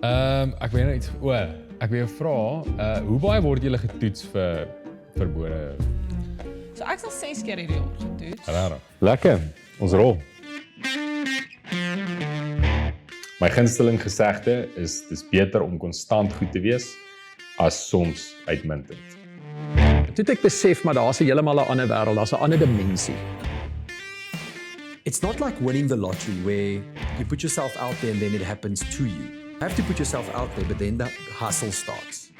Ek weet nou iets, ek wil jou vra, hoe baie word julle getoets vir verbode? So ek sal 6 keer hierdie jaar getoets. Rarig. Lekker, ons rol. My gunsteling gesegde is, dis beter om konstant goed te wees, as soms uitmuntend. Toe het ek besef, maar daar's 'n heeltemal 'n ander wêreld, daar's 'n ander dimensie. It's not like winning the lottery where you put yourself out there and then it happens to you. You have to put yourself out there, but then the hustle starts.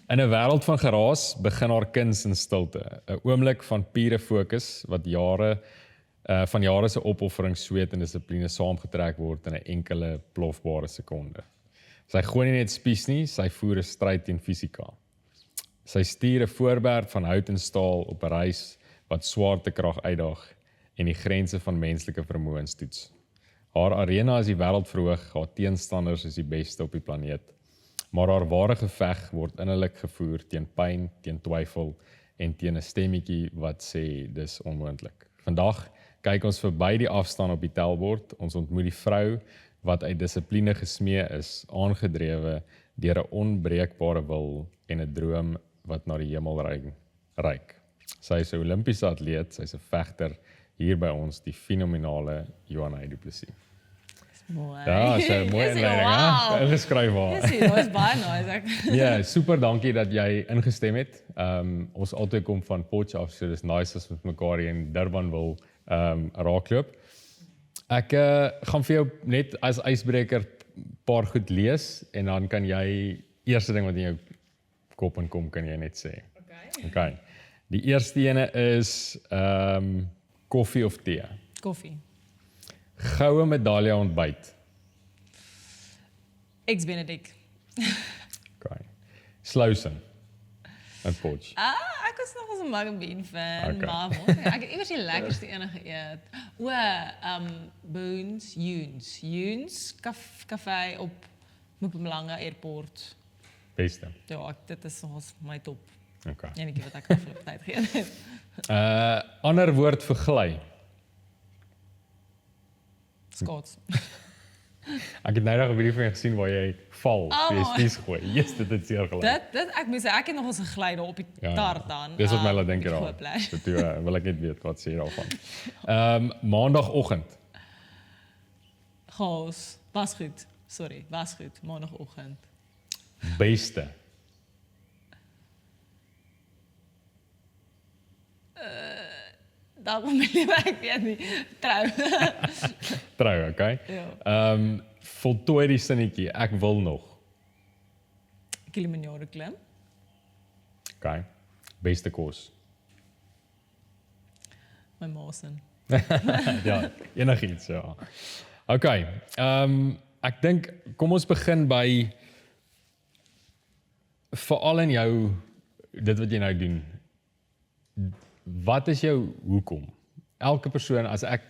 In 'n wêreld van geraas begin haar kuns in stilte, 'n oomblik van pure fokus wat van jare se opoffering, sweet en dissipline saamgetrek word in 'n enkele plofbare sekonde. Sy gooi nie net spies nie, sy voer 'n stryd teen fisika. Sy stuur 'n voorwerp van hout en staal op 'n reis wat swaartekrag uitdaag en die grense van menslike vermoëns toets. Haar arena is die wêreld verhoog, haar teenstanders is die beste op die planeet. Maar haar ware geveg word innerlik gevoer teen pyn, teen twyfel en teen 'n stemmetjie wat sê dis onmoontlik. Vandag kyk ons verby die afstand op die tellbord, ons ontmoet die vrou wat uit dissipline gesmee is, aangedrewe deur 'n onbreekbare wil en 'n droom wat na die hemel reik. Sy is 'n Olimpiese atleet, sy is 'n vegter hier by ons, die fenominale Johanna Du Plessis. Mooi. Ja, so 'n mooi Yes, inleiding, wow. hè? Ingeskryf waar. Dis dit was baie nice. Ja, super dankie dat jy ingestem het. Ons altyd kom van Potchefstroom af, so dis nice as ons mekaar hier in Durban wil raakloop. Ek gaan vir jou net as ysbreker paar goed lees en dan kan jy eerste ding wat in jou kop inkom kan jy net sê. Okay. Die eerste ene is koffie of tee. Koffie. Goue medalje ontbyt. Eggs Benedict. Okay. Sluisen. In Potch. Ek was nog eens 'n mug and bean fan, Okay. maar ek het iewers die lekkerste ene geëet. Boons, Younes kafee op Mpumalanga Airport. Beste. Ja, dit is nog my top. Okay. Enetjie wat ek afgelope tyd geëet het. Ander woord vir gly. Scots. Ek het nou nog 'n video van jou gesien waar jy val, jy spies gooi. Jesus, dit het seer gelyk. Dit ek moet sê ek het nog eens 'n glyde op die tart dan. Dis wat my laat dink op die daaraan. voorplein. So toe wil ek net weet wat sê jy daarvan. Maandagoggend. Chaos. Was goed. Sorry, was goed. Maandagoggend. Beste. Daar kom my lewe ek weet nie. Trou. Trou, okay? Ja. Voltooi die sinnetjie, ek wil nog. Kilimanjaro klim. Okay. Beste kos. My maasin. Ja, enigiets, ja. Okay. Ek dink kom ons begin by veral in jou dit wat jy nou doen. Wat is jou hoekom? Elke persoon, as ek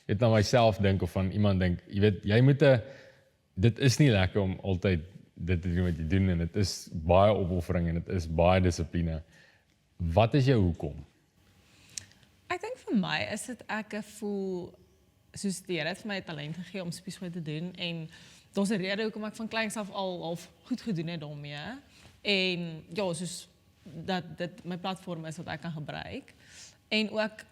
net na myself dink of van iemand dink, jy weet, jy moet dit is nie lekker om altyd dit te doen wat jy doen en dit is baie opoffering en dit is baie dissipline. Wat is jou hoekom? Ek dink vir my is dit ek voel soos die Here het vir my talent gegee om spiesgoed te doen en daar's 'n rede hoekom ek van kleins af al half goed gedoen het daarmee. En ja, soos dat dit my platform is wat ek kan gebruik. En ook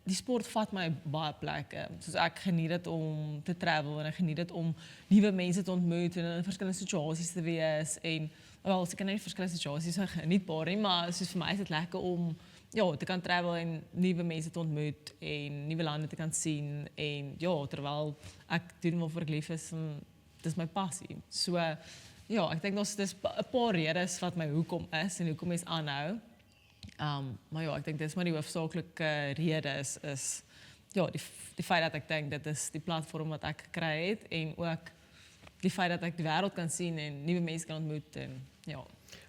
die sport vat my baie plekke. Soos ek geniet dit om te travel en ek geniet dit om nuwe mense te ontmoet en in verskillende situasies te wees en wel seker nie verskillende situasies so genietbaar nie, maar soos vir my is dit lekker om te kan travel en nuwe mense te ontmoet en nuwe lande te kan sien en ja, terwyl ek doen waarvoor ek lief is en dis my passie. So ja, ek dink dis 'n paar redes wat my hoekom is en hoekom mens aanhou. Maar ja, ek dink dis maar die hoofsaaklike rede is ja, die feit dat ek dink dit is die platform wat ek gekry het en ook die feit dat ek die wêreld kan sien en nuwe mense kan ontmoet en ja.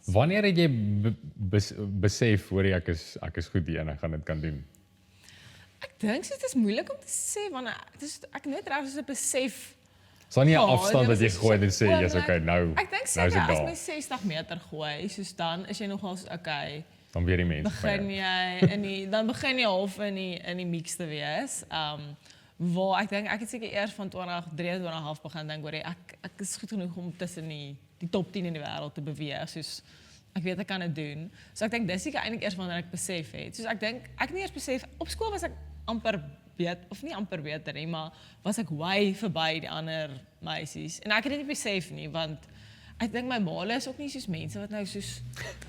Wanneer het jy besef hoor jy ek is goed hier en ek gaan dit kan doen? Ek dink dit is moeilik om te sê want ek nooit reg so besef. Sal nie 'n afstand wat jy gegooi het en sê jy's okay nou. Ek dink nou is seker dit as daar. my 60 meter gooi, soos dan is jy nogal so okay. Dan weer die mense. Dan begin jy half in die mix te wees. waar ek dink ek het seker eers van 2023 af begin dink oor ek is goed genoeg om tussen die top 10 in die wêreld te beweeg, soos ek weet ek kan dit doen. So ek dink dis seker eintlik eers wanneer ek besef het. Soos ek dink ek het nie eers besef op skool was ek amper of nie amper beter nie, maar was ek way verby die ander meisies. En ek het dit nie besef nie, want ek dink my maale is ook nie soos mense wat nou soos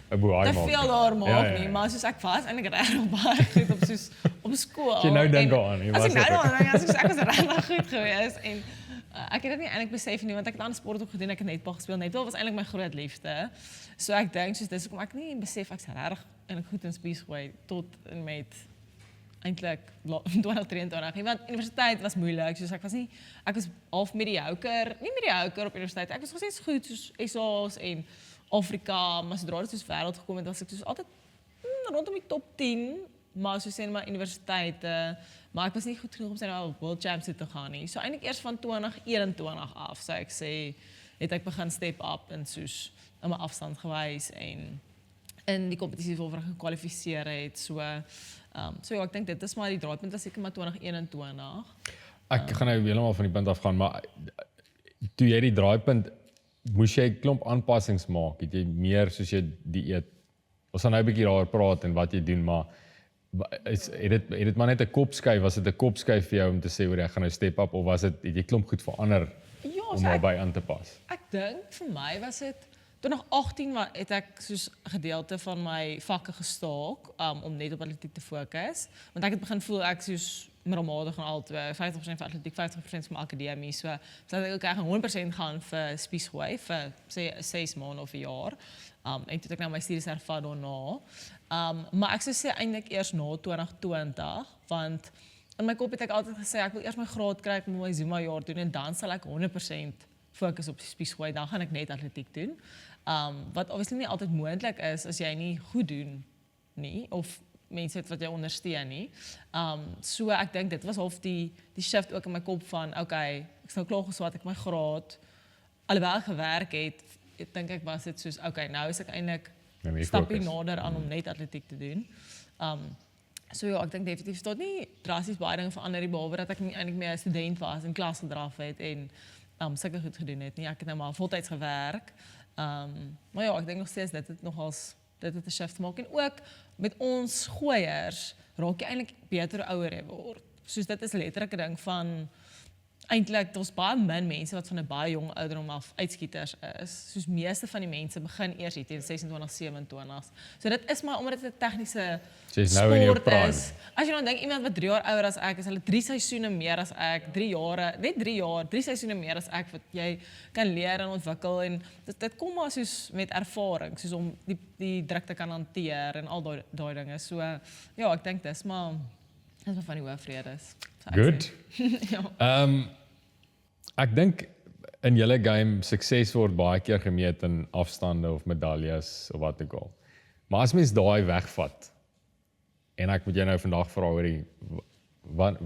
te veel daar maak nie, maar soos ek was eintlik regtig baie goed op soos op skool. As jy nou dink aan, as ek nou daaraan dink, ek was regtig goed geweest en ek het dit nie eintlik besef nie, want ek het ander sport ook gedoen, ek het netbal gespeel. Netbal was eintlik my groot liefde. So ek dink soos dis hoekom ek nie besef ek's regtig eintlik goed in spiesgooi tot en met eintlik 2023 nie, want universiteit was moeilik, soos ek was half mediocre, nie mediocre op universiteit, ek was steeds goed soos SA's en Afrika, maar sodra dit soos wêreld gekom het, was ek soos altyd rondom die top 10, maar soos in my universiteite, maar ek was nie goed genoeg om sy nou World Champs te gaan nie. So eintlik eers van 2021 af, sou ek sê, het ek begin step up en soos in my afstand gewys en in die kompetisies waarvoor ek gekwalifiseer het, so ja, ek dink dit is maar die draaipunt was seker maar 2021. Ek gaan nou heeltemal van die punt af gaan, maar toe jy die draaipunt, moes jy 'n klomp aanpassings maak, het jy meer soos jy dieet, ons gaan nou 'n bietjie daaroor praat en wat jy doen, maar het dit maar net 'n kopskuif, was dit 'n kopskuif vir jou om te sê, hoor, ek gaan nou step up, of was dit, het jy klomp goed verander om daarbey aan te pas? Ek dink vir my was dit 2018 het ek soos gedeelte van my vakke gestaak om net op atletiek te fokus, want ek het begin voel ek soos middelmatig en altyd 50% vir atletiek, 50% vir my akademie, so dat ek ook reg 100% gaan vir spiesgooi vir sê 6 maande of 'n jaar. En toe ek nou my studies hervat daarna. Maar ek sou sê eintlik eers na 2020, want in my kop het ek altyd gesê ek wil eers my graad kry, ek moet my Zuma jaar doen en dan sal ek 100% fokus op spiesgooi, dan gaan ek net atletiek doen. Wat obviously nie altyd moontlik is as jy nie goed doen nie, of mense het wat jou ondersteun nie. So ek dink dit was half die shift ook in my kop van, okay, ek is nou klaar geswat, ek my graad, alhoewel gewerk het, dink ek was dit soos, okay, nou is ek eintlik stapie nader aan om net atletiek te doen. So ja, ek dink definitief tot nie drasties baie dinge verander, behalwe dat ek nie eintlik meer 'n student was en klas gedraf het en sulke goed gedoen het nie. Ek het nou maar voltyds gewerk. Maar ja, ek dink nog steeds dit het nogals dit het 'n shift maak en ook met ons gooiers raak jy eintlik beter ouer jy word. Soos dit is letterlik 'n ding van eintlik daar's baie min mense wat van 'n baie jong ouderdom af uitskieters is. Soos meeste van die mense begin eers hier teen 26, 27. So dit is maar omdat dit 'n tegniese sport is. As jy nou dink iemand wat 3 jaar ouer as ek is, hulle 3 seisoene meer as ek, 3 jare, net 3 jaar, 3 seisoene meer as ek wat jy kan leer en ontwikkel en dit kom maar soos met ervaring, soos om die druk te kan hanteer en al daai dinge. So ja, ek dink dis maar van die hoofredes. Good. Ja. Ek dink in julle game sukses word baie keer gemeet in afstande of medaljes of wat ook al. Maar as mens daai wegvat en ek moet jou nou vandag vra oor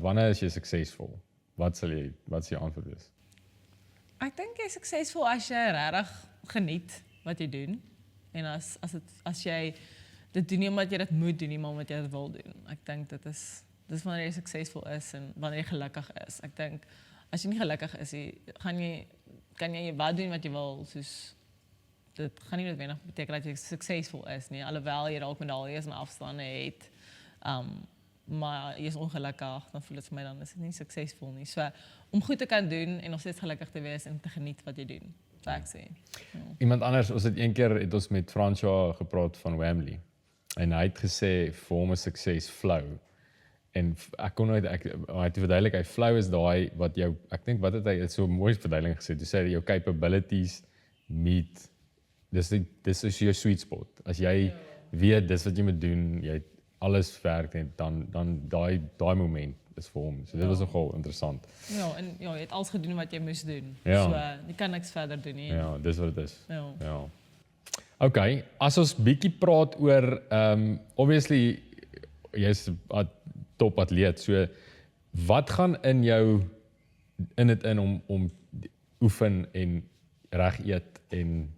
wanneer is jy suksesvol? Wat is jou antwoord wees? Ek dink jy is suksesvol as jy regtig geniet wat jy doen en as jy dit doen nie omdat jy dit moet doen nie, maar omdat jy dit wil doen. Ek dink dit is wanneer jy suksesvol is en wanneer jy gelukkig is. Ek dink as jy nie gelukkig is, kan jy wat doen wat jy wil, soos dit gaan nie noodwendig beteken dat jy suksesvol is nie, alhoewel jy dalk medaljes en afstande het, maar jy is ongelukkig, dan voel dit vir my dan is dit nie suksesvol nie. So om goed te kan doen en nog steeds gelukkig te wees en te geniet wat jy doen, sou ek sê. Ja. Iemand anders, ons het een keer het ons met Fransja gepraat van Wembley en hy het gesê vir hom is sukses flow. En ek kon nooit, hy het verduidelik, hy flow is daai wat jou, ek dink wat het hy so mooi verduideling gesê, toe sê hy jou capabilities meet, dis is jou sweet spot. As jy weet dis wat jy moet doen, jy alles werk en dan daai moment is vir hom. So dit was nogal interessant. Ja, en ja, jy het alles gedoen wat jy moes doen. Ja. So jy kan niks verder doen nie. Ja, dis wat dit is. Ja. Okay, as ons bietjie praat oor obviously jy's 'n top atleet, so wat gaan in dit in om oefen en reg eet en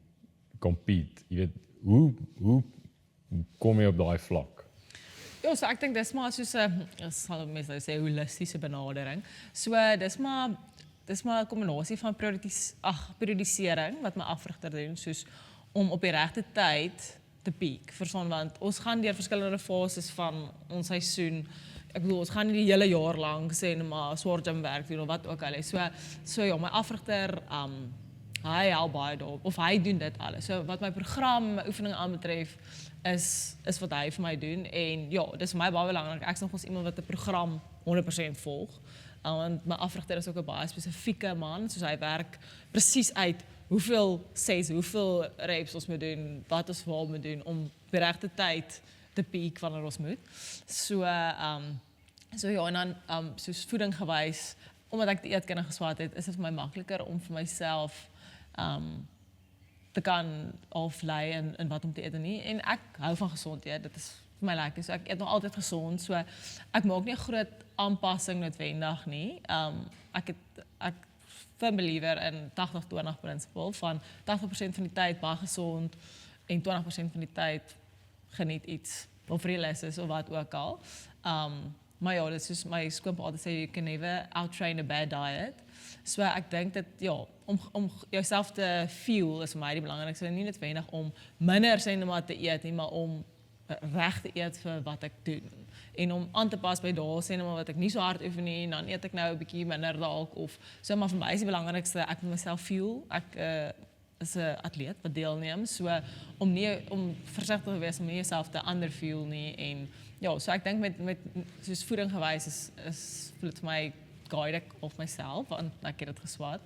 compete? Jy weet, hoe kom jy op daai vlak? Ja, so ek dink dis maar soos 'n sal mense nou sê holistiese benadering. So dis maar 'n kombinasie van periodisering wat my afrigter doen, soos om op die regte tyd te piek. Verstaan, want ons gaan deur verskillende fases van ons seisoen. Ek bedoel, ons gaan nie die hele jaar lank sê maar swaar gym werk doen of wat ook al. So ja, my afrigter hy help baie daarop of hy doen dit alles. So wat my program, my oefeninge aanbetref is wat hy vir my doen en ja, dis vir my baie belangrik. Ek's nog ons iemand wat 'n program 100% volg. Want my afrigter is ook 'n baie spesifieke man, soos hy werk presies uit hoeveel sets, hoeveel reps ons moet doen, wat ons waar moet doen om die regte tyd te piek wanneer ons moet. So ja, en dan soos voeding gewys, omdat ek die eetkundige geswaat het, is dit vir my makliker om vir myself te kan aflei in wat om te eet en nie. En ek hou van gesondheid, dit is vir my lekker. So ek eet nog altyd gesond, so ek maak nie 'n groot aanpassing noodwendig nie. Ek firm believer in 80-20 principle van 80% van die tyd baie gesond en 20% van die tyd geniet iets of reëles is of wat ook al. Maar ja, dit is soos my skoonpa altyd sê, you can never outtrain a bad diet. So ek dink dat ja, om jouself te fuel is vir my die belangrikste, nie noodwendig om minder sê maar te eet nie, maar om reg te eet vir wat ek doen. En om aan te pas by dae sê maar wat ek nie so hard oefen nie, dan eet ek nou 'n bietjie minder dalk of so, maar vir my is die belangrikste ek moet myself fuel. Ek is 'n atleet wat deelneem, so om versigtig te wees om nie jouself te underfuel nie en ja, so ek dink met soos voeding gewys is dit vir my guide ek of myself want ek het dit geswaat.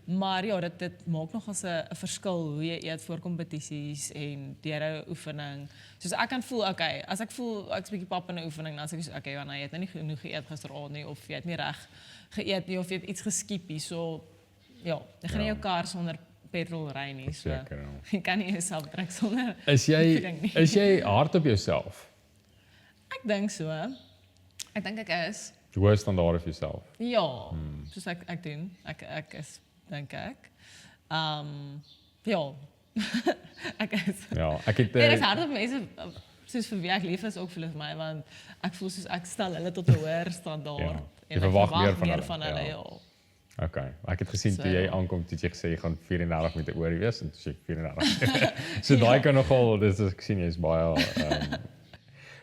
Maar ja, dit maak nog as 'n verskil hoe jy eet voor kompetisies en deur 'n oefening. Soos ek kan voel, okay, as ek voel ek's bietjie pap in 'n oefening, dan sê ek so, okay, want jy het nou nie genoeg geëet gisteraand nie of jy het nie reg geëet nie of jy het iets geskiep hier, so ja, jy gaan nie jou kar sonder petrol ry nie, so Seker, ja. jy kan nie jouself trek sonder Is voeding nie. jy hard op jouself? Ek dink so. Ek dink ek is. Hoë standaarde vir jouself. Ja, soos ek doen. Ek is, dink ek. Ja. ek is. Ja, ek het En ek hard op mense soos vir wie ek lief is ook vir my, want ek voel soos ek stel hulle tot 'n hoër standaard. Ja, jy En ek verwag meer van hulle, hulle, ja. ja. Okay, ek het gesien So, toe jy aankom, toe jy gesê jy gaan 34 met 'n oor wees en toe sê ek 34. So daai kan nogal, dis ek sien jy's baie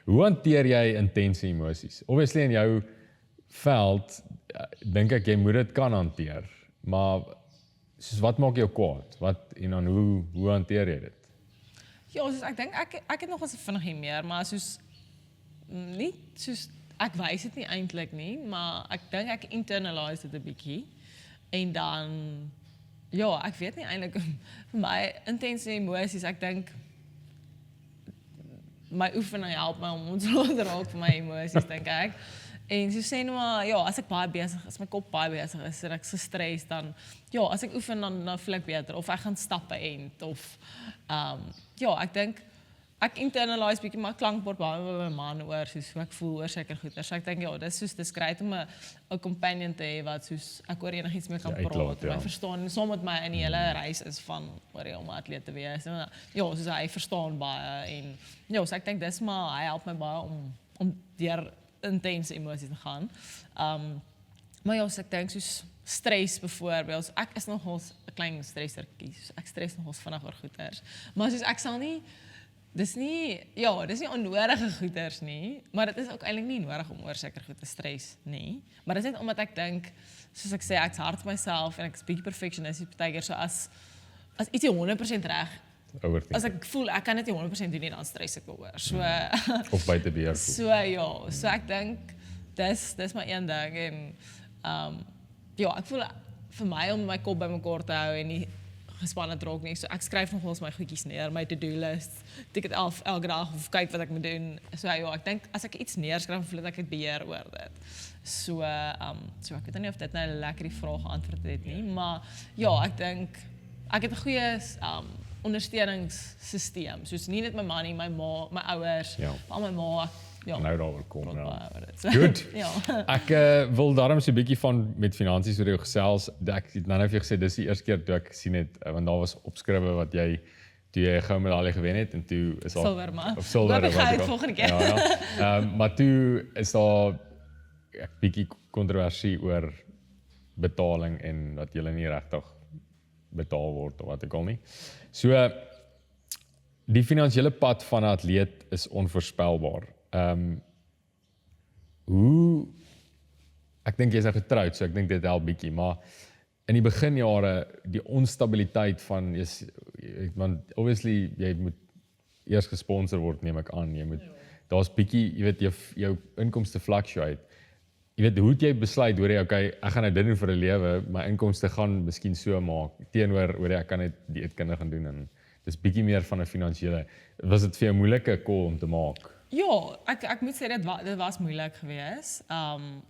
hoe hanteer jy intense emosies? Obviously in jou veld dink ek jy moet dit kan hanteer, maar soos wat maak jou kwaad? Wat en dan hoe hanteer jy dit? Ja, soos ek dink ek het nog eens vinnig meer, maar soos nie soos ek wys dit nie eintlik nie, maar ek dink ek internalise dit 'n bietjie. En dan ja, ek weet nie eintlik vir my intense emosies, ek dink my oefening help my om ontslae te raak van my emosies, dink ek. En so sê nou maar, ja, as ek baie besig is, my kop baie besig is, en ek is gestres, dan ja, as ek oefen dan voel ek beter of ek gaan stappe end of ja, ek dink ek internalise bietjie maar klankbord baie met my man oor soos hoe ek voel oor seker goeie. So ek dink ja, dis great om 'n companion te hê wat soos ek oor enigiets mee kan praat, my verstaan en saam met my in die hele reis is van oor om 'n atleet te wees. En, ja, soos hy verstaan baie en ja, so ek dink dis maar hy help my baie om deur intense emosies te gaan. Maar ja, so ek dink soos stres byvoorbeeld. Ek is nogals 'n klein stressertjie. So ek stres nogals vinnig oor goeters. Maar soos ek sal nie dis nie onnodige goeters nie, maar dit is ook eintlik nie nodig om oor seker goed te stres nie. Maar dit is net omdat ek dink, soos ek sê, ek's hard vir myself en ek's bietjie perfectionist partykeer, so as ietsie 100% reg, as ek voel ek kan dit nie 100% doen nie, dan stres ek oor. So of buite beheer voel. So ja, so ek dink dis maar een ding en ja, ek voel vir my om my kop bymekaar te hou en nie gespanne raak nie. So ek skryf nogals my goedjies neer, my to-do list. Tik dit af elke dag of kyk wat ek moet doen. So ja, ek dink as ek iets neerskryf, voel ek het beheer oor dit. So ek weet nie of dit nou 'n lekker vraag geantwoord het nie, maar ja, ek dink ek het 'n goeie ondersteuningssisteem. Soos nie net my man nie, my ma, my ouers, al my ma. Ja, nou daaroor kom. Goed. Ja. Ek wil daarom so 'n bietjie van met finansies oor jou gesels. Ek het nou net vir jou gesê dis die eerste keer toe ek sien het want daar was opskrywe wat jy toe jy 'n goue medalje gewen het en toe is daar Silwer, maar. of silwer Hoop ek wat gaan ook al. volgende keer. Ja. Maar toe is daar 'n bietjie kontroversie oor betaling en dat jy nie regtig betaal word of wat ek al nie. So die finansiële pad van 'n atleet is onvoorspelbaar. Hoe ek dink jy's nou getroud, so ek dink dit help bietjie, maar in die beginjare die onstabiliteit van want obviously jy moet eers gesponsor word, neem ek aan. Jy moet daar's bietjie, jy weet jou inkomste fluctuate. Jy weet hoe jy besluit hoor jy okay, ek gaan nou dit doen vir 'n lewe, my inkomste gaan miskien so maak teenoor hoor jy ek kan net dieetkunde gaan doen en dis bietjie meer van 'n finansiële. Was dit vir jou 'n moeilike call om te maak? Ja, ek moet sê dit was moeilik geweest.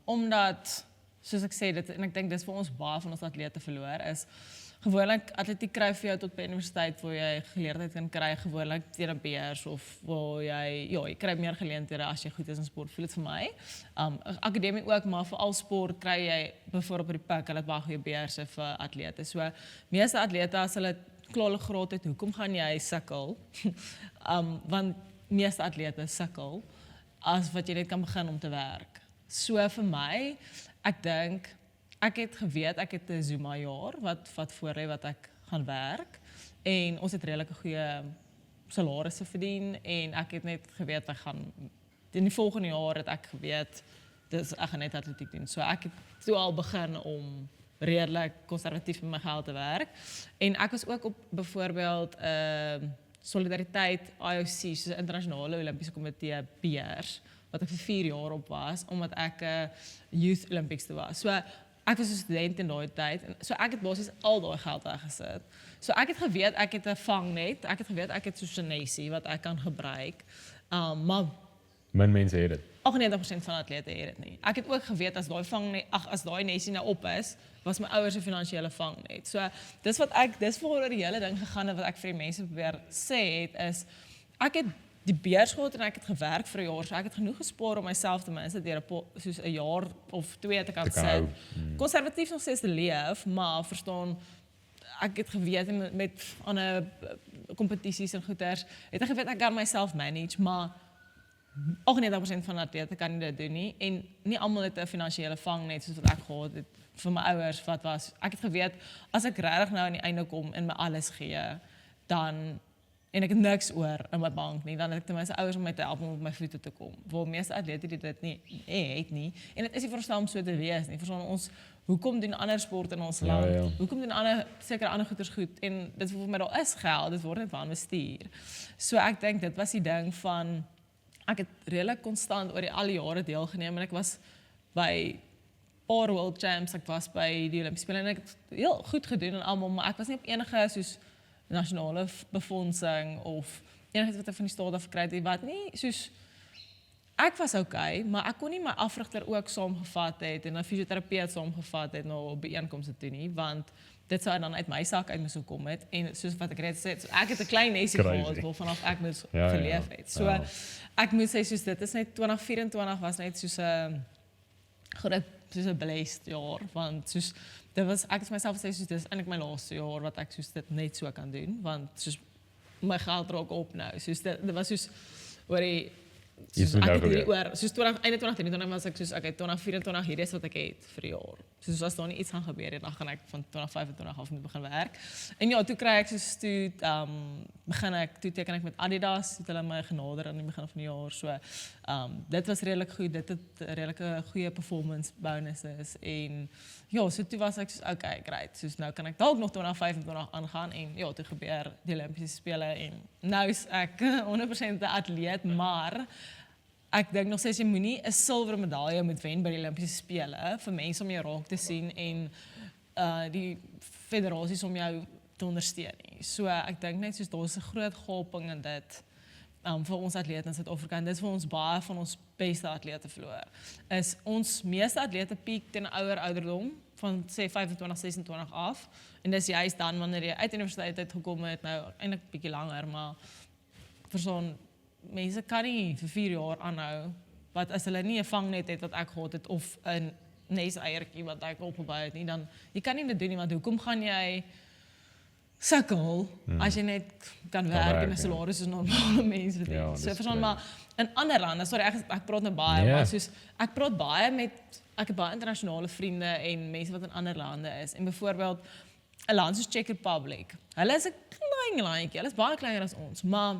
Omdat soos ek sê dit en ek dink dis vir ons baie van ons atlete verloor is gewoonlik atletiek kry vir jou tot by universiteit waar jy geleerdheid kan kry gewoonlik teen 'n beurs of waar jy kry meer geleenthede as jy goed is in sport. Voel dit vir my. Akademie ook, maar veral sport kry jy byvoorbeeld by die PIK, hulle het baie goeie beurse vir atlete. So meeste atlete as hulle klaar graad het, hoekom gaan jy sukkel? Want meeste atlete sukkel as wat jy net kan begin om te werk. So vir my, ek dink ek het geweet ek het 'n Zuma jaar wat voor lê wat ek gaan werk en ons het redelike goeie salarisse verdien en ek het net geweet ek gaan in die volgende jaar het ek geweet ek gaan net atletiek doen. So ek het toe al begin om redelik konservatief met my geld te werk en ek was ook op byvoorbeeld Solidariteit IOC, soos 'n internasionale Olimpiese komitee beurs wat ek vir 4 jaar op was omdat ek Youth Olympics toe was. So ek was 'n student in daai tyd en so ek het basies al daai geld weggesit. So ek het geweet ek het 'n vangnet, ek het geweet ek het so 'n nesie wat ek kan gebruik. Maar Min mense het dit. 98% van atlete het dit nie. Ek het ook geweet as daai vangnet, as daai nesie nou op is, was my ouers se finansiële vangnet. So dis waaroor die hele ding gegaan het wat ek vir die mense probeer sê het is ek het die beurs gehad en ek het gewerk vir 'n jaar, so ek het genoeg gespaar om myself ten minste deur soos 'n jaar of 2 te kan sit. Konservatief nog steeds te leef, maar verstaan ek het geweet met ander kompetisies en goeters, het ek geweet ek kan myself manage, maar 98% van atlete kan nie dit doen nie en nie almal het 'n finansiële vangnet soos wat ek gehad het vir my ouers wat was. Ek het geweet as ek regtig nou aan die einde kom en my alles gee, dan en ek het niks oor in my bank nie, dan het ek ten minste ouers om my te help om op my voete te kom. Waar meeste atlete dit nie het nie. En dit is nie verstaan om so te wees nie. Verstaan ons hoekom doen ander sport in ons land? Ja. Hoekom doen sekere ander goeders goed en dit vir my daar is geld, dit word net van bestuur. So ek dink dit was die ding van ek het redelik konstant oor al die jare deelgeneem en ek was by paar World Champs, ek was by die Olimpiese Spele en ek het heel goed gedoen en almal, maar ek was nie op enige soos nasionale befondsing of enigiets wat ek van die staat af gekry het wat nie soos ek was okay, maar ek kon nie my afrigter ook saamgevat het en 'n fisioterapeut saamgevat het na op byeenkomste toe nie, want dit sou dan uit my sak uit moes gekom het en soos wat ek reeds sê, so ek het 'n klein nesie gehad waarvan ek moes geleef het. So ek moet sê soos dit is net 2024 was net soos 'n soos 'n blessed jaar, want soos dit was ek het myself gesê soos dis eintlik my laaste jaar wat ek soos dit net so kan doen, want soos my geld raak op nou. Soos dit was soos oor die soos ek het hierdie oor soos 2021 was ek soos okay 2024 hierdie is wat ek het vir die jaar. Soos as daar nie iets gaan gebeur het dan gaan ek van 2025 af moet begin werk. En ja, toe kry ek soos toe toe teken ek met Adidas, het hulle my genader aan die begin van die jaar. So dit was redelik goed. Dit het redelike goeie performance bonuses en ja, so toe was ek soos okay, great. Soos nou kan ek dalk nog 2025 aangaan en ja, toe gebeur die Olimpiese Spele en nou is ek 100% 'n atleet, maar ek dink nog steeds jy moenie 'n silwer medalje moet wen by die Olimpiese Spele vir mense om jou raak te sien en die federasies om jou te ondersteun nie. So ek dink net soos daar's 'n groot gaping in dit vir ons atlete in Suid-Afrika en dit is vir ons baie van ons beste atlete verloor. Is ons meeste atlete piek teen 'n ouer ouderdom van sê 25, 26 af en dis juist dan wanneer jy uit universiteit uit gekom het, nou eintlik bietjie langer, maar vir so'n mense kan nie vir 4 jaar aanhou wat as hulle nie 'n vangnet het wat ek gehad het of 'n neseiertjie wat ek opgebou het nie, dan jy kan nie dit doen nie, want hoekom gaan jy sukkel as jy net kan werk en 'n salaris soos normale mense verdien. Ja, So dis verstaan maar in ander lande, sorry ek praat nou baie, Nee. maar soos ek praat baie met ek het baie internasionale vriende en mense wat in ander lande is. En byvoorbeeld 'n land soos Czech Republic. Hulle is 'n klein landjie, hulle is baie kleiner as ons, maar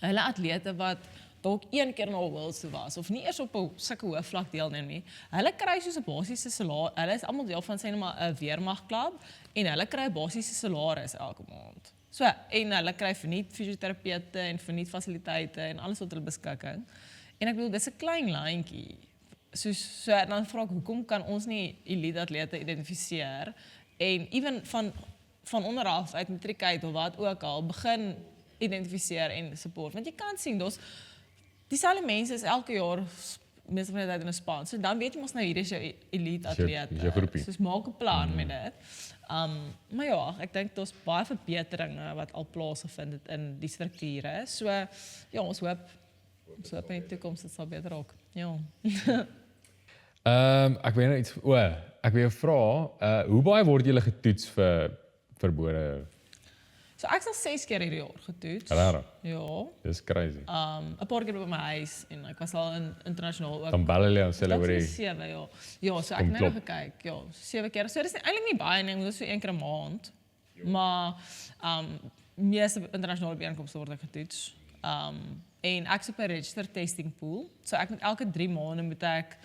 hulle atlete wat dalk een keer na 'n Worlds toe was of nie eers op 'n sulke hoë vlak deelneem nie. Hulle kry soos 'n basiese salaris. Hulle is almal deel van sê net maar 'n weermagklub en hulle kry 'n basiese salaris elke maand. So en hulle kry verniet fisioterapeute en verniet fasiliteite en alles tot hulle beskikking. En ek bedoel dis 'n klein landjie. So dan vra ek hoekom kan ons nie elite atlete identifiseer en ewen van onderaf uit matriek uit of wat ook al begin identifiseer en support, want jy kan sien dieselfde mense is elke jaar meeste van die tyd in 'n span. So dan weet jy mos nou hier is jou elite atleet. Dis jou groepie. So maak 'n plan met dit. Maar ja, ek dink daar's baie verbeteringe wat al plaasgevind het in die strukture. So ja, ons hoop in die toekoms dit sal beter raak. Ja. Ek weet nou iets ek wil jou vra, hoe baie word julle getoets vir verbode? So ek sal 6 keer hierdie jaar getoets. Regtig? Ja. Dis crazy. 'n paar keer by my huis en ek was al in internasionaal ook. Dan bel hulle en sê hulle Dat oor is 7, ja. Ja, so ek het nou klop. gekyk, ja, 7 keer. So dis eintlik nie baie nie, dis so 1 keer 'n maand. Maar meeste internasionale byeenkomste word ek getoets. En ek is op 'n registered testing pool. So ek moet elke 3 maande moet ek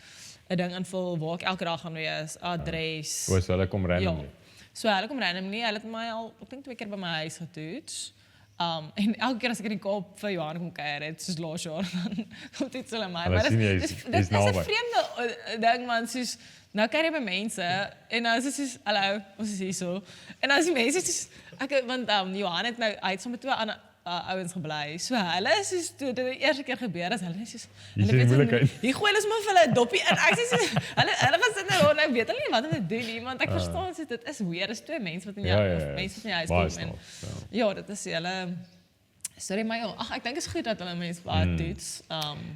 'n ding invul waar ek elke dag gaan wees, adres. So hulle kom randomly. So hulle kom random nie. Hulle het my al, ek dink 2 keer by my huis getoets. En elke keer as ek in die Kaap vir Johan kom kuier het, soos laas jaar, dan kom dit hulle my. Hulle Maar sien jy dit is is 'n naby. vreemde ding man, soos nou kyk jy by mense en dan is dit soos hallo, ons is hier so. En dan is die mense soos want Johan het nou uit sommer 2 ander ouens gebly. So hulle is soos toe dit die eerste keer gebeur as hulle soos Hier sien die moeilikheid. hier gooi hulle sommer vir hulle 'n doppie in. Ek sê so hulle gaan sit nou nou weet hulle nie wat hulle doen nie, want ek verstaan so dit is weird. Dis 2 mense wat in jou of mense wat in jou huis Baie kom en snaaks, ja, dit is hulle sorry maar ja, ek dink is goed dat hulle mense baie toets.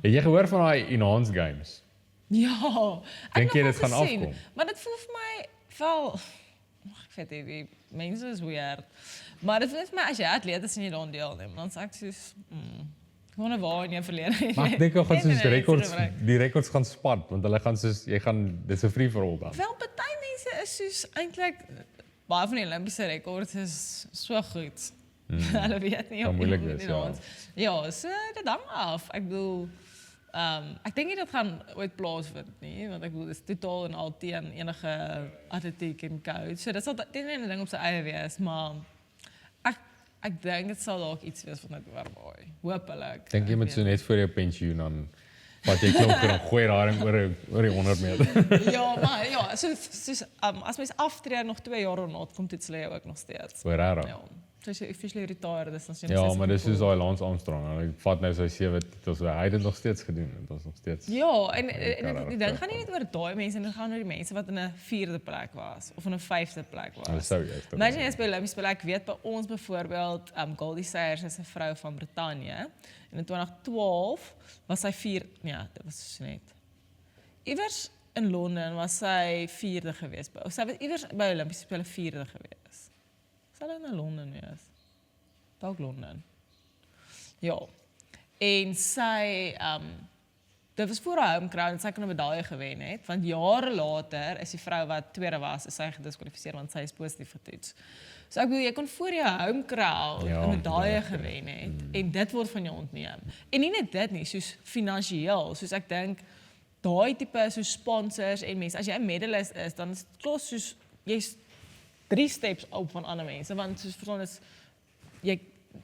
Het jy gehoor van daai Enhanced Games? Ja, Dink jy nog dit gaan al gesien, afkom? Maar dit voel vir my wel ek weet nie, die mense is weird. Maar dit voel vir my as jy atleet is en jy daaraan deelneem, dan sê ek soos gewone waar in jou verlede. Maar ek dink hulle gaan soos Nee, rekords, nee, die rekords gaan spat want hulle gaan soos jy gaan dis 'n free for all dan. Wel party mense is soos eintlik baie van die Olimpiese rekords is so goed. Hulle weet nie Kan moeilik iemand wees, in ja. ons- Ja, so dit hang af. Ek bedoel ek dink nie dit gaan ooit plaasvind nie, want ek bedoel dit is totaal en al teen enige atletiek en coach. So dit sal dit nie 'n ding op sy eie wees, maar ek dink dit sal dalk iets wees van net waarbaai. Hoopelik. Dink jy moet so net voor jou pensioen dan wat jy klop en dan gooi raring oor die 100 meter. Ja, maar ja, soos as mens aftree nog 2 jaar daarna kom dit sê ook nog steeds. Oor rarig. Ja. So as jy officially retired is dan sien Ja, maar dis soos daai Lance Armstrong. Hy vat nou sy 7 titels. Hy het dit nog steeds gedoen. Dit was nog steeds. Ja, en die ding gaan nie net oor daai mense, dit gaan oor die mense wat in 'n 4de plek was of in 'n 5de plek was. Hulle sou juist. Imagine jy speel Olympiese spel. Ek weet by ons byvoorbeeld, Goldie Sayers is 'n vrou van Brittanje. En in 2012 was sy 4, ja, dit was so net. Iewers in Londen was sy 4de gewees. Sy was iewers by Olympiese spele 4de gewees. Sal hy na Londen wees? Dalk Londen. Ja. En sy dit was voor haar home crowd en sy kon 'n medalje gewen het, want jare later is die vrou wat tweede was, is sy gediskwalifiseer want sy is positief getoets. So ek bedoel jy kon voor jou home crowd 'n medalje gewen het en dit word van jou ontneem. En nie net dit nie, soos finansiëel, soos ek dink daai tipe so sponsors en mense, as jy 'n medalist is, dan is dit klaar soos jy's 3 steps op van ander mense, want soos verstaan is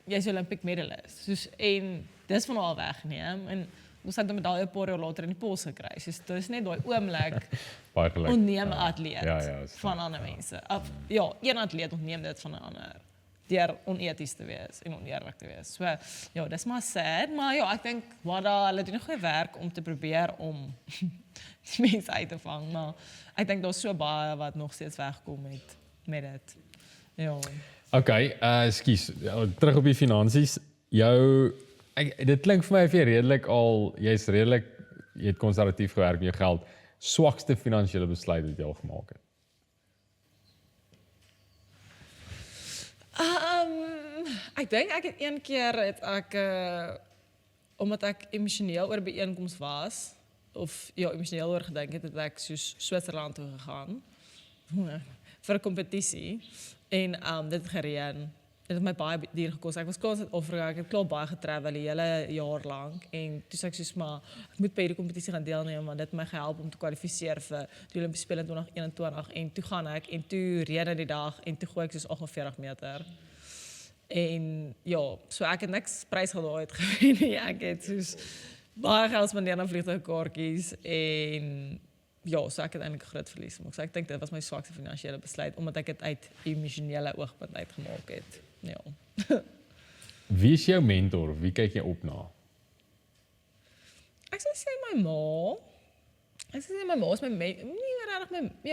jy's Olympic medalist. Soos en dis van al wegneem en ons het 'n medalje 'n paar jaar later in die pos gekry. Soos dit is net daai oomblik baie geluk. ontneem 'n atleet Ja, van ander mense. Ja, een atleet ontneem dit van 'n ander deur oneties te wees en oneerlik te wees. So ja, dis maar sad, maar ja, ek dink hulle doen 'n goeie werk om te probeer om die mense uit te vang, maar ek dink daar's so baie wat nog steeds wegkom met dit. Ja. Okay, skus, terug op die finansies. Dit klink vir my of jy het konservatief gewerk met jou geld. Swakste finansiële besluit wat jy al gemaak het. Ek dink ek het een keer omdat ek emosioneel oor 'n byeenkoms was of ja, emosioneel oor gedink het ek soos Switserland toe gegaan vir 'n kompetisie en dit het gereën. Dit het my baie duur gekos. Ek was klaar in Suid-Afrika, ek het klaar baie getravel die hele jaar lank en toe sê ek soos maar ek moet by hierdie kompetisie gaan deelneem want dit het my gehelp om te kwalifiseer vir die Olimpiese spele in 2021 en toe gaan ek en toe reën dit die dag en toe gooi ek soos 48 meter. En ja, so ek het niks prys gedaai het gewen nie. Ek het soos baie geld spandeer aan vliegtuigkaartjies en ja, so ek het eintlik groot verlies gemaak. So ek dink dit was my swakste finansiële besluit omdat ek dit uit emosionele oogpunt uitgemaak het. Ja. Wie is jou mentor? Wie kyk jy op na? Ek sou sê my ma. Ek sou sê my ma is my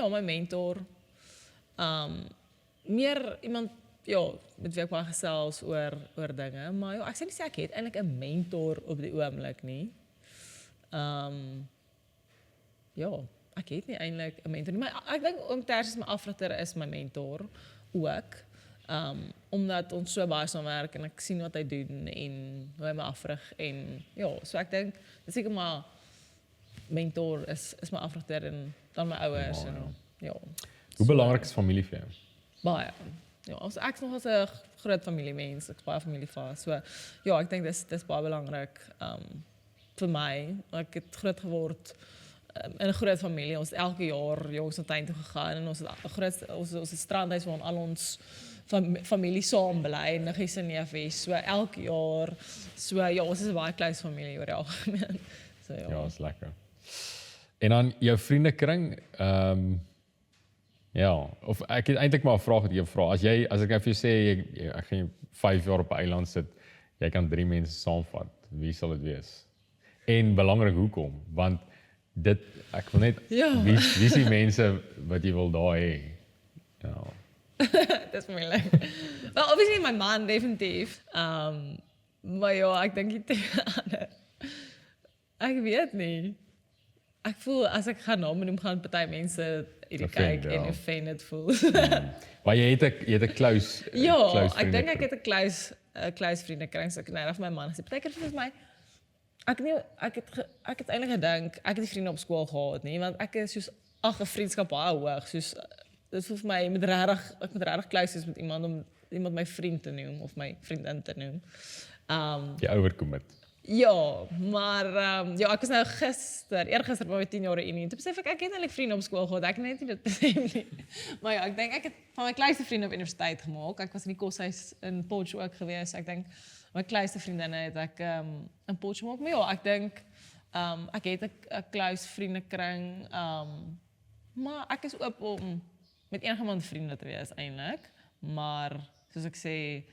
my mentor. Meer iemand met wie ek baie gesels oor dinge, maar ja, ek sê nie sê ek het eintlik 'n mentor op die oomblik nie. Ja, ek het nie eintlik 'n mentor nie, maar ek dink oom Tersius my afrigter is my mentor ook. Omdat ons so baie saamwerk en ek sien wat hy doen en hoe hy my afrig en ja, so ek dink dis seker maar mentor is my afrigter en dan my ouers en ja. Hoe belangrik is familie vir jou? Baie. Ja, ek is nog as 'n groot familiemens, ek is baie familievas. So ja, ek dink dis baie belangrik vir my. Ek het groot geword in 'n groot familie. Ons het elke jaar jongs na tuin toe gegaan en ons het ons strandhuis waar al ons familie saam bly, niggies en neefies. So elke jaar, so ja, ons is 'n baie close familie oor die algemeen. So ja. Ja, is lekker. En dan jou vriendekring, ja, of ek het eintlik maar 'n vraag wat ek jou vra. As ek nou vir jou sê ek gaan jou 5 jaar op 'n eiland sit, jy kan 3 mense saamvat, wie sal dit wees? En belangrik hoekom? Want ek wil net wie is die mense wat jy wil daar hê? Ja. Dis moeilik. Well, obviously my man definitief. Maar ja, ek dink die ander. Ek weet nie. Ek voel as ek gaan noem gaan party mense hierdie kyk en offended voel. Maar jy het 'n close ja, ek dink ek het 'n close vriendekring. So ek net vir my man gesê, partykeer vir my ek het eintlik gedink ek het die vriende op skool gehad nie, want ek is soos 'n vriendskap baie hoog, soos dit voel vir my ek moet regtig close wees met iemand om iemand my vriend te noem of my vriendin te noem. Jy overcommit. Ja, maar ja, ek was nou eergister by my 10 jaar reunie en toe besef ek het eintlik vriende op skool gehad. Ek het net nie dit besef nie. Maar ja, ek dink ek het van my kleinste vriende op universiteit gemaak. Ek was in die koshuis in Potchefstroom ook gewees. Ek dink my kleinste vriendinne het ek in Potchefstroom gemaak. Maar ja, ek dink ek het 'n close vriendekring. Maar ek is oop om met enigiemand vriende te wees eintlik. Maar soos ek sê,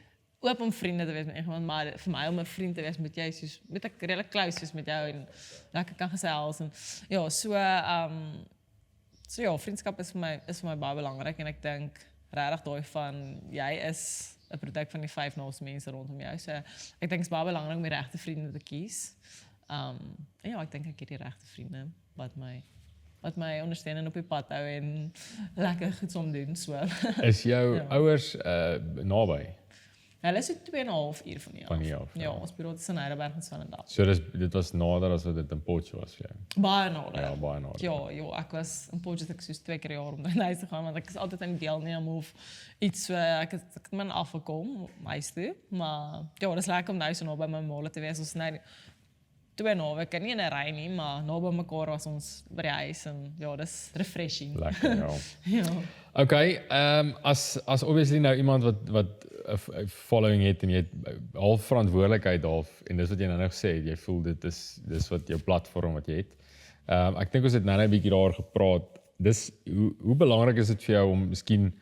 oop om vriende te wees met iemand, maar vir my om 'n vriend te wees met jy, soos met ek redelik close is met jou en lekker kan gesels en ja, so ja, vriendskap is vir my baie belangrik en ek dink regtig daai van jy is 'n produk van die 5 naaste mense rondom jou. So ek dink dit is baie belangrik om die regte vriende te kies. En ja, ek dink ek het die regte vriende wat my ondersteun en op die pad hou en lekker goed saam doen. So Is jou ouers naby? Hulle is so 2,5 uur van hier af. Ja, ons bureau is in Heidelberg en Swellendam. So dit was nader as wat dit in Potchefstroom was vir jou? Baie nader. Ja, baie nader. Ja, ek was in Potchefstroom soos 2 keer per jaar om na huis te gaan, want ek is altyd aan die deelneem of iets so, ek het min afgekom, huis toe, maar ja, dit is lekker om nou so naby my maale te wees, ons nou 2 naweke, nie in 'n ry nie, maar naby mekaar was ons by die huis en ja, dis refreshing. Lekker, ja. Ja. Okay, as obviously nou iemand wat 'n following het en jy het half verantwoordelikheid half en dis wat jy nou gesê het, jy voel dis wat jou platform wat jy het. Ek dink ons het nou 'n bietjie daar gepraat. Dis hoe belangrik is dit vir jou om miskien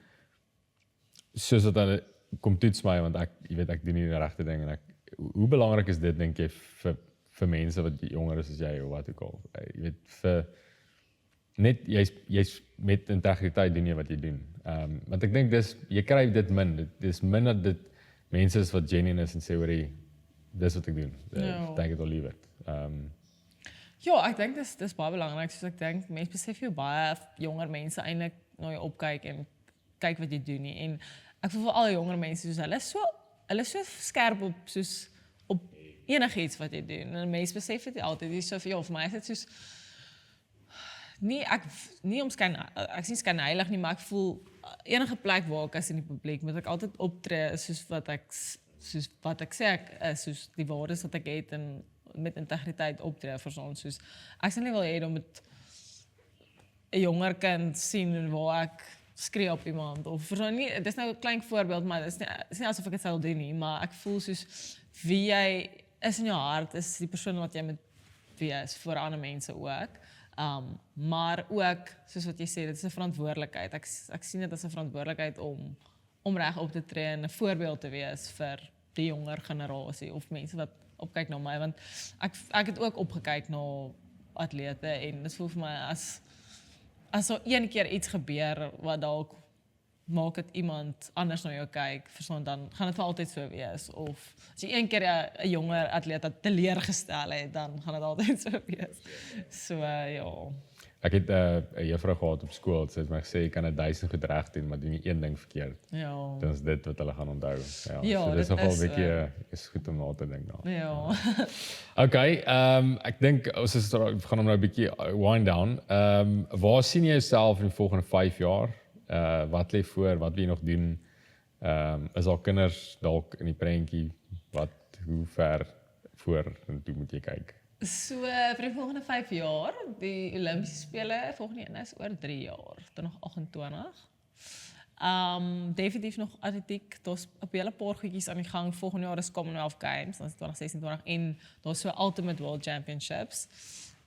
soos dat hulle kom toets my want ek doen nie die regte ding en hoe belangrik is dit dink jy vir mense wat jonger is as jy of wat ook al. Jy weet vir net jy's met integriteit doen jy wat jy doen. Want ek dink jy kry dit min. Dis min dat dit mense is wat genuine is en sê hoorie dis wat ek doen. Take it or leave it. Ja, ek dink dis baie belangrik, soos ek dink mense besef jy baie jonger mense eintlik na jou opkyk en kyk wat jy doen nie. En ek voel vir al die jonger mense soos hulle is so hulle is so skerp op soos op enigiets wat jy doen. En mense besef dit altyd, dis so vir my is dit soos nie om ek is nie skynheilig nie, maar ek voel enige plek waar ek as in die publiek moet ek altyd optree soos wat ek sê ek is, soos die waardes wat ek het en met integriteit optree vir ons soos ek sal nie wil hê om met 'n jonger kind sien waar ek skree op iemand of vir nie, dit is nou 'n klein voorbeeld, maar dit is nie asof ek dit sou doen nie, maar ek voel soos wie jy is in jou hart is die persoon wat jy moet wees vir ander mense ook. Maar ook, soos wat jy sê, dit is 'n verantwoordelikheid. Ek sien dit as 'n verantwoordelikheid om reg op te tree en 'n voorbeeld te wees vir die jonger generasie of mense wat opkyk na my, want ek het ook opgekyk na atlete en dit voel vir my as so een keer iets gebeur wat dalk maak dit iemand anders na jou kyk, verstaan, dan gaan dit vir altyd so wees. Of as jy een keer 'n jonger atleet teleurgestel het, dan gaan dit altyd so wees. So ja. Ek het 'n juffrou gehad op skool, sy het my gesê jy kan 1000 goed reg doen, maar doen jy een ding verkeerd. Ja. Dan is dit wat hulle gaan onthou. Ja, so dis dit nogal is 'n bietjie is goed om na te dink daar. Ja. Okay, ek dink ons gaan hom nou 'n bietjie wind down. Waar sien jy jouself in die volgende 5 jaar? Wat lê voor? Wat wil jy nog doen? Is daar kinders dalk in die prentjie? Hoe ver voor en toe moet jy kyk? So vir die volgende 5 jaar, die Olimpiese spele, volgende een is oor 3 jaar, 2028. Definitief nog atletiek, daar's 'n hele paar goedjies aan die gang. Volgende jaar is Commonwealth Games, dan is 2026 en daar's so Ultimate World Championships.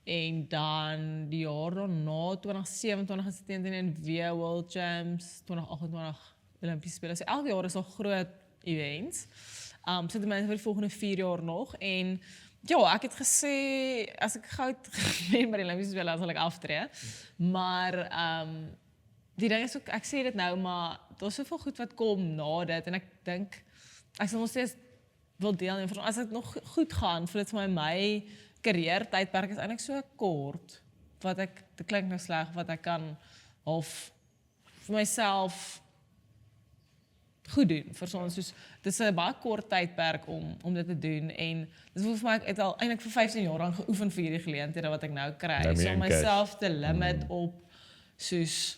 En dan die jaar daarna, 2027 is dit en weer World Champs, 2028 Olimpiese spele. So elke jaar is daar groot events. So die mense vir die volgende 4 jaar nog en ja, ek het gesê as ek goud wen by die Olimpiese spele dan sal ek aftree. Maar die ding is ook, ek sê dit nou, maar daar's soveel goed wat kom na dit en ek dink ek sal nog steeds wil deelneem. As dit nog goed gaan, voel dit vir my carrière tydperk is eintlik so kort wat dit klink nou sleg wat ek kan of vir myself goed doen vir soos dis 'n baie kort tydperk om dit te doen en dis vir my ek het al eintlik vir 15 jaar aan geoefen vir hierdie geleenthede wat ek nou kry. So om myself te limit op soos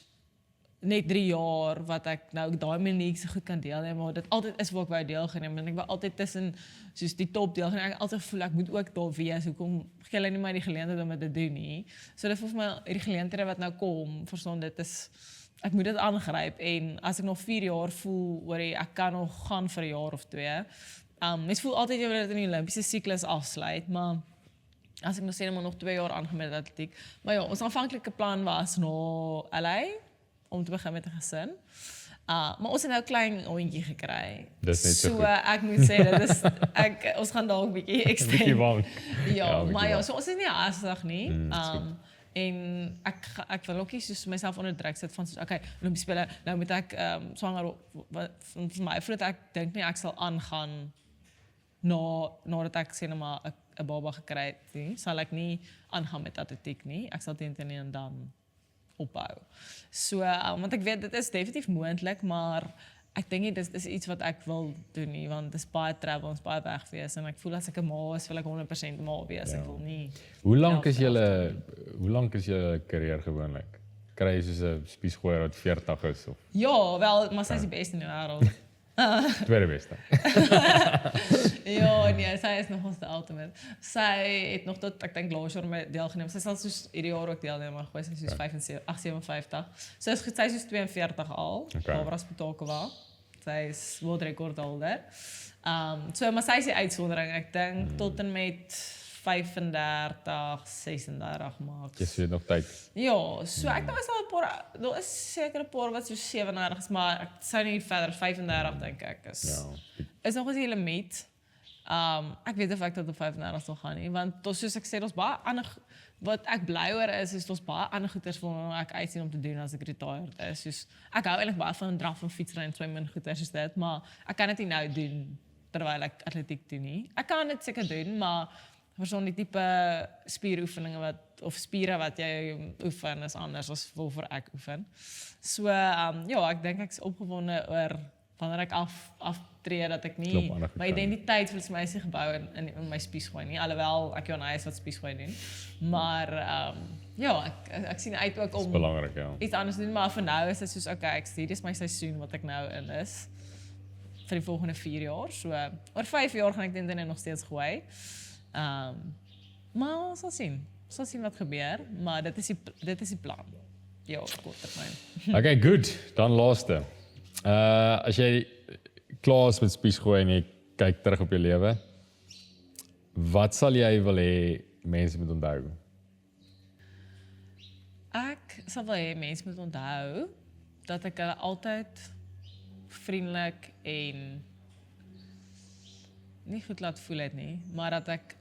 net 3 jaar wat ek nou daai manier so goed kan deelneem, maar dit altyd is waar ek wou deelgeneem en ek wou altyd tussen soos die top deelgeneem. Ek altyd voel ek moet ook daar wees. Hoekom gee hulle nie my die geleentheid om dit te doen nie? So dit voel vir my hierdie geleenthede wat nou kom, verstaan dit is ek moet dit aangryp en as ek nog 4 jaar voel oor ek kan nog gaan vir 'n jaar of 2. Mens voel altyd jy wil dit in die Olimpiese siklus afsluit, maar as ek nog sê maar nog 2 jaar aangaan met atletiek. Maar ja, ons aanvanklike plan was na LA om te begin met 'n gesin. Maar ons het nou 'n klein hondjie gekry. Dis net so goed. Ek moet sê dit is ons gaan dalk 'n bietjie extend. Bietjie warm. Ja, maar ja, so ons is nie haastig nie. En ek wil ook nie soos myself onder druk sit van soos okay, Olimpiese spele, nou moet ek swanger vir my voordat ek dink nie ek sal aangaan nadat ek sê net maar 'n baba gekry het nie, sal ek nie aangaan met atletiek nie. Ek sal teen en dan opbou. So want ek weet dit is definitief moontlik, maar ek dink nie dis iets wat ek wil doen nie, want dis baie travel, ons baie weg wees en ek voel as ek 'n ma is, wil ek 100% ma wees. Ek wil nie. Hoe lank is julle carrière gewoonlik? Kry jy soos 'n spiesgooier wat 40 is of? Ja, wel, maar sy is die beste in die wêreld. Tweede beste. Ja, nee, sy is nog ons die ultimate. Sy het nog tot ek dink laas jaar met deelgeneem. Sy sal soos hierdie jaar ook deelneem, maar sy is soos 57. Sy is soos 42 al. Barbara Spotakova. Sy is world record holder. So maar sy is die uitsondering. Ek dink tot en met 35, 36 maak. Jy sê nog tyd. Ja, so ek dink al 'n paar, daar is seker 'n paar wat so 37 is, maar ek sou nie verder 35 dink ek is. Ja. Is nog 'n limiet. Ek weet of ek tot op 35 sal gaan nie, want tot soos ek sê, ons baie ander wat ek bly oor is ons baie ander goeders waarna ek uitsien om te doen as ek retired is. Soos ek hou eintlik baie van draf en fietsry en swem en goeders soos dit, maar ek kan dit nie nou doen terwyl ek atletiek doen nie. Ek kan dit seker doen, maar vir so 'n tipe spieroefeninge of spiere wat jy oefen is anders as waarvoor ek oefen. So ja, ek dink ek is opgewonde oor wanneer ek aftree dat ek nie Klop ander goed my kan. identiteit vir my is nie gebou in my spiesgooi nie, alhoewel ek Johan is wat spiesgooi doen. Maar ja, ek sien uit ook Dis om belangrik, ja. iets anders te doen, maar vir nou is dit soos okay, hier is my seisoen wat ek nou in is vir die volgende 4 jaar. So oor 5 jaar gaan ek dit nog steeds gooi. Maar ons sal sien wat gebeur, maar dit is die plan. Ja, kort termyn. Okay, good. Dan laaste. As jy klaar is met spiesgooi en jy kyk terug op jou lewe, wat sal jy wil hê mense moet onthou? Ek sal wil hê mense moet onthou dat ek hulle altyd vriendelik en nie goed laat voel het nie, maar dat ek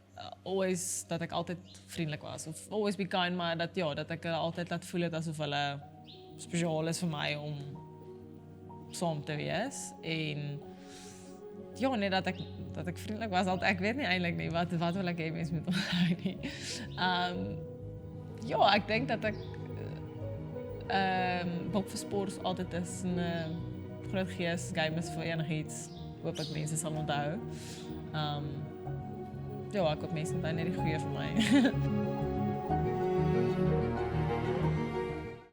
dat ek altyd vriendelik was of always be kind, maar dat ek hulle altyd laat voel het asof hulle spesiaal is vir my om saam te wees en ja, net dat ek vriendelik was altyd. Ek weet nie eintlik nie wat wil ek hê mense moet onthou nie. Ja, ek dink dat ek Bob vir sport altyd is 'n groot gees, game is vir enigiets. Hoop ek mense sal onthou. Ja, ek hoop mense onthou net die goeie vir my.